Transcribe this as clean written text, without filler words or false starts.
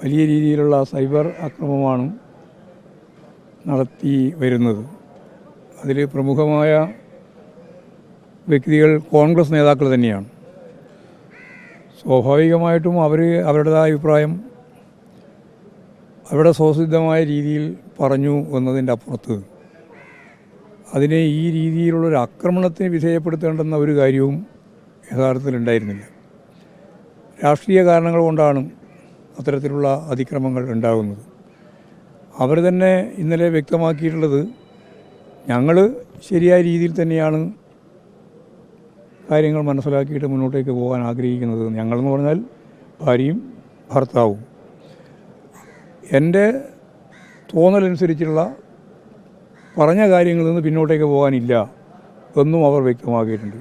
വലിയ രീതിയിലുള്ള സൈബർ ആക്രമണമാണ് നടത്തി വരുന്നത്. അതിൽ പ്രമുഖമായ വ്യക്തികൾ കോൺഗ്രസ് നേതാക്കൾ തന്നെയാണ്. സ്വാഭാവികമായിട്ടും അവരുടേതായ അഭിപ്രായം അവരുടെ സ്വസിദ്ധമായ രീതിയിൽ പറഞ്ഞു എന്നതിൻ്റെ അപ്പുറത്ത് അതിനെ ഈ രീതിയിലുള്ളൊരു ആക്രമണത്തിന് വിധേയപ്പെടുത്തേണ്ടുന്ന ഒരു കാര്യവും യഥാർത്ഥത്തിൽ ഉണ്ടായിരുന്നില്ല. രാഷ്ട്രീയ കാരണങ്ങൾ കൊണ്ടാണ് അത്തരത്തിലുള്ള അതിക്രമങ്ങൾ ഉണ്ടാകുന്നത്. അവർ തന്നെ ഇന്നലെ വ്യക്തമാക്കിയിട്ടുള്ളത് ഞങ്ങൾ ശരിയായ രീതിയിൽ തന്നെയാണ് കാര്യങ്ങൾ മനസ്സിലാക്കിയിട്ട് മുന്നോട്ടേക്ക് പോകാൻ ആഗ്രഹിക്കുന്നത്. ഞങ്ങളെന്ന് പറഞ്ഞാൽ ഭാര്യയും ഭർത്താവും. എൻ്റെ തോന്നലനുസരിച്ചുള്ള പറഞ്ഞ കാര്യങ്ങളിൽ നിന്ന് പിന്നോട്ടേക്ക് പോകാനില്ല എന്നും അവർ വ്യക്തമാക്കിയിട്ടുണ്ട്.